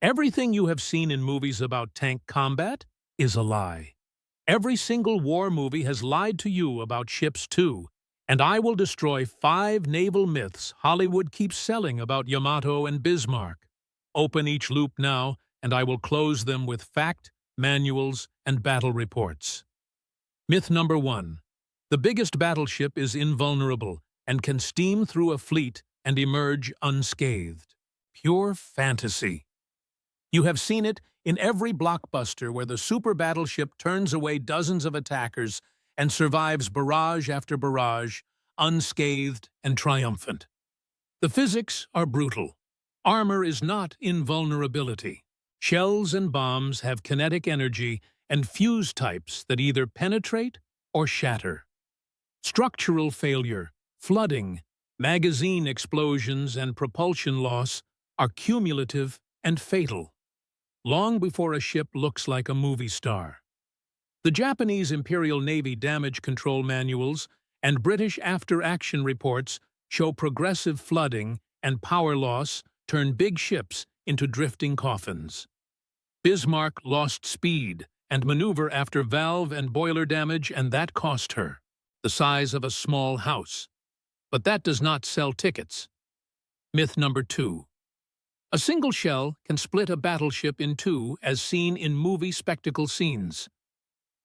Everything you have seen in movies about tank combat is a lie. Every single war movie has lied to you about ships too, and I will destroy 5 naval myths Hollywood keeps selling about Yamato and Bismarck. Open each loop now, and I will close them with fact, manuals, and battle reports. Myth number 1. The biggest battleship is invulnerable and can steam through a fleet and emerge unscathed. Pure fantasy. You have seen it in every blockbuster where the super battleship turns away dozens of attackers and survives barrage after barrage, unscathed and triumphant. The physics are brutal. Armor is not invulnerability. Shells and bombs have kinetic energy and fuse types that either penetrate or shatter. Structural failure, flooding, magazine explosions, and propulsion loss are cumulative and fatal, long before a ship looks like a movie star. The Japanese Imperial Navy damage control manuals and British after-action reports show progressive flooding and power loss turn big ships into drifting coffins. Bismarck lost speed and maneuver after valve and boiler damage, and that cost her the size of a small house. But that does not sell tickets. Myth number 2. A single shell can split a battleship in two as seen in movie spectacle scenes.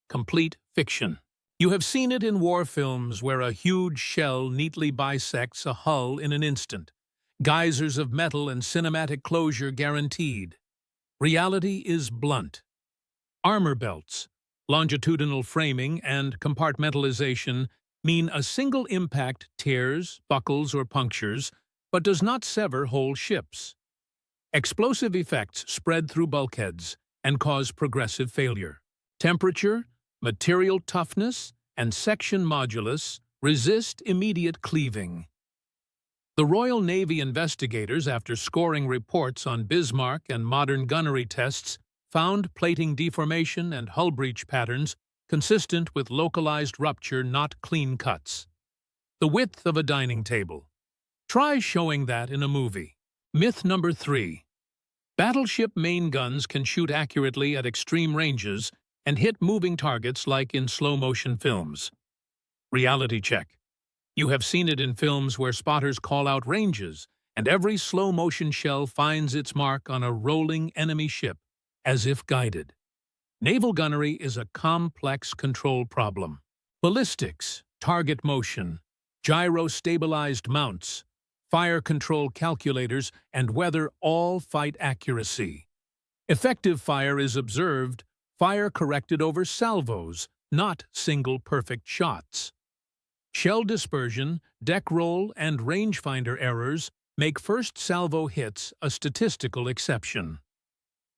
Complete fiction. You have seen it in war films where a huge shell neatly bisects a hull in an instant. Geysers of metal and cinematic closure guaranteed. Reality is blunt. Armor belts, longitudinal framing, and compartmentalization mean a single impact tears, buckles, or punctures, but does not sever whole ships. Explosive effects spread through bulkheads and cause progressive failure. Temperature, material toughness, and section modulus resist immediate cleaving. The Royal Navy investigators, after scoring reports on Bismarck and modern gunnery tests, found plating deformation and hull breach patterns consistent with localized rupture, not clean cuts. The width of a dining table. Try showing that in a movie. Myth number 3. Battleship main guns can shoot accurately at extreme ranges and hit moving targets like in slow-motion films. Reality check. You have seen it in films where spotters call out ranges, and every slow-motion shell finds its mark on a rolling enemy ship, as if guided. Naval gunnery is a complex control problem. Ballistics, target motion, gyro-stabilized mounts, fire control calculators, and weather all fight accuracy. Effective fire is observed, fire corrected over salvos, not single perfect shots. Shell dispersion, deck roll, and rangefinder errors make first salvo hits a statistical exception.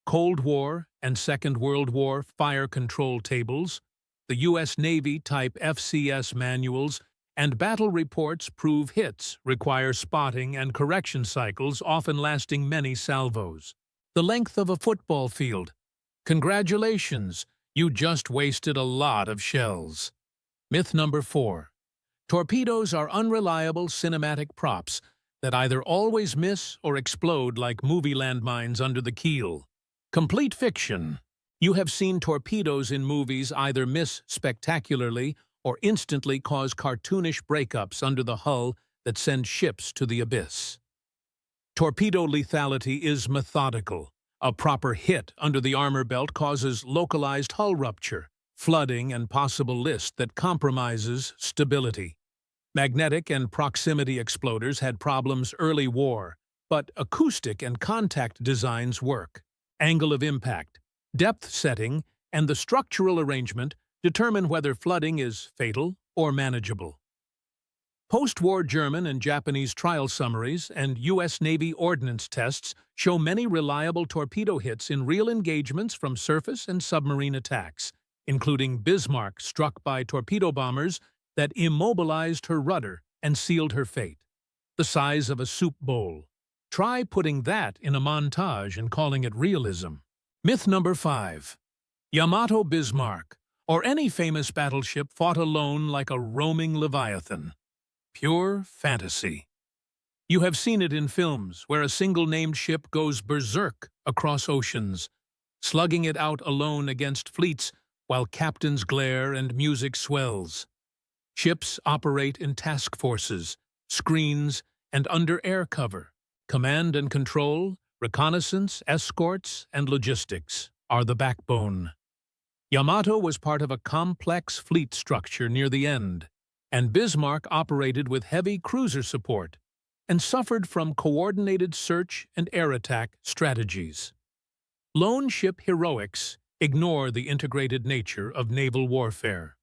Cold War and Second World War fire control tables, the U.S. Navy Type FCS manuals, and battle reports prove hits require spotting and correction cycles often lasting many salvos. The length of a football field. Congratulations, you just wasted a lot of shells. Myth number 4. Torpedoes are unreliable cinematic props that either always miss or explode like movie landmines under the keel. Complete fiction. You have seen torpedoes in movies either miss spectacularly or instantly cause cartoonish breakups under the hull that send ships to the abyss. Torpedo lethality is methodical. A proper hit under the armor belt causes localized hull rupture, flooding, and possible list that compromises stability. Magnetic and proximity exploders had problems early war, but acoustic and contact designs work. Angle of impact, depth setting, and the structural arrangement determine whether flooding is fatal or manageable. Post-war German and Japanese trial summaries and U.S. Navy ordnance tests show many reliable torpedo hits in real engagements from surface and submarine attacks, including Bismarck struck by torpedo bombers that immobilized her rudder and sealed her fate. The size of a soup bowl. Try putting that in a montage and calling it realism. Myth number 5. Yamato Bismarck, or any famous battleship, fought alone like a roaming leviathan. Pure fantasy. You have seen it in films where a single named ship goes berserk across oceans, slugging it out alone against fleets while captains glare and music swells. Ships operate in task forces, screens, and under air cover. Command and control, reconnaissance, escorts, and logistics are the backbone. Yamato was part of a complex fleet structure near the end, and Bismarck operated with heavy cruiser support and suffered from coordinated search and air attack strategies. Lone ship heroics ignore the integrated nature of naval warfare.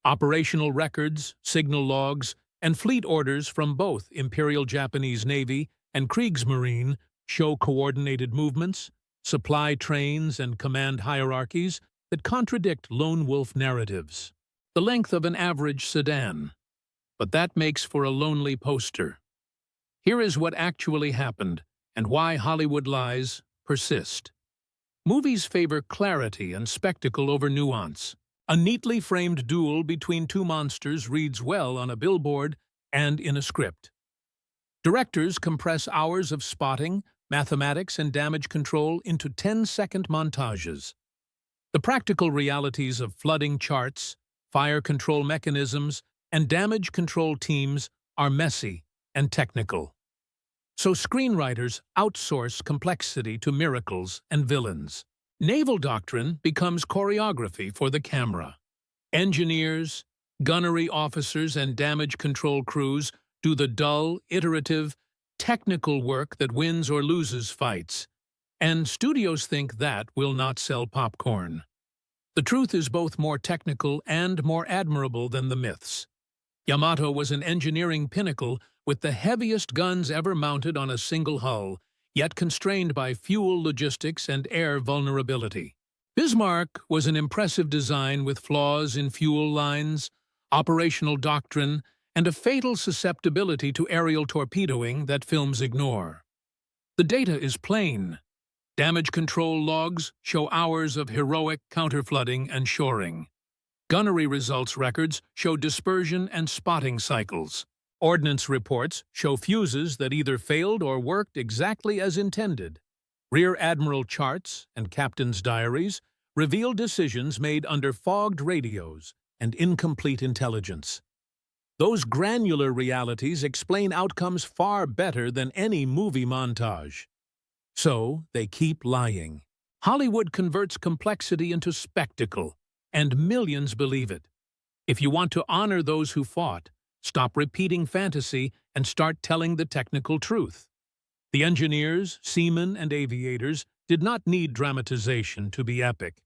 Operational records, signal logs, and fleet orders from both Imperial Japanese Navy and Kriegsmarine show coordinated movements, supply trains, and command hierarchies that contradict lone wolf narratives. The length of an average sedan, but that makes for a lonely poster. Here is what actually happened and why Hollywood lies persist. Movies favor clarity and spectacle over nuance. A neatly framed duel between two monsters reads well on a billboard and in a script. Directors compress hours of spotting, mathematics, and damage control into 10-second montages. The practical realities of flooding charts, fire control mechanisms, and damage control teams are messy and technical. So screenwriters outsource complexity to miracles and villains. Naval doctrine becomes choreography for the camera. Engineers, gunnery officers, and damage control crews do the dull, iterative, technical work that wins or loses fights. And studios think that will not sell popcorn. The truth is both more technical and more admirable than the myths. Yamato was an engineering pinnacle with the heaviest guns ever mounted on a single hull, yet constrained by fuel logistics and air vulnerability. Bismarck was an impressive design with flaws in fuel lines, operational doctrine, and a fatal susceptibility to aerial torpedoing that films ignore. The data is plain. Damage control logs show hours of heroic counterflooding and shoring. Gunnery results records show dispersion and spotting cycles. Ordnance reports show fuses that either failed or worked exactly as intended. Rear admiral charts and captain's diaries reveal decisions made under fogged radios and incomplete intelligence. Those granular realities explain outcomes far better than any movie montage. So they keep lying. Hollywood converts complexity into spectacle, and millions believe it. If you want to honor those who fought, stop repeating fantasy and start telling the technical truth. The engineers, seamen, and aviators did not need dramatization to be epic.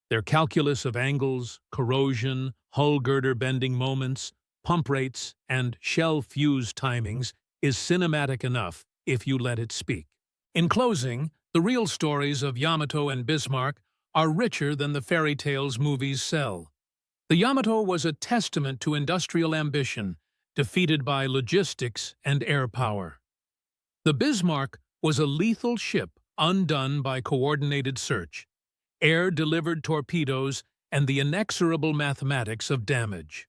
Their calculus of angles, corrosion, hull girder bending moments, pump rates, and shell fuse timings is cinematic enough if you let it speak. In closing, the real stories of Yamato and Bismarck are richer than the fairy tales movies sell. The Yamato was a testament to industrial ambition, defeated by logistics and air power. The Bismarck was a lethal ship undone by coordinated search, air-delivered torpedoes, and the inexorable mathematics of damage.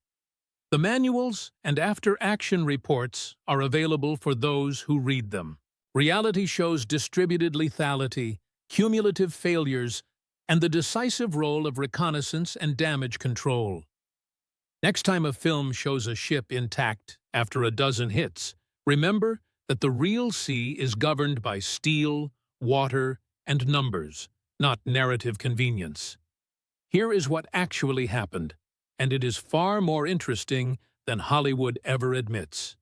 The manuals and after-action reports are available for those who read them. Reality shows distributed lethality, cumulative failures, and the decisive role of reconnaissance and damage control. Next time a film shows a ship intact after a dozen hits, remember that the real sea is governed by steel, water, and numbers, not narrative convenience. Here is what actually happened, and it is far more interesting than Hollywood ever admits.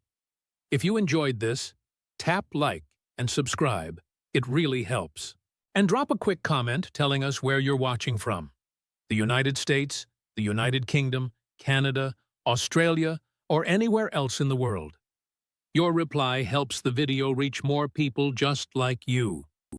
If you enjoyed this, tap like and subscribe. It really helps. And drop a quick comment telling us where you're watching from. The United States, the United Kingdom, Canada, Australia, or anywhere else in the world. Your reply helps the video reach more people just like you.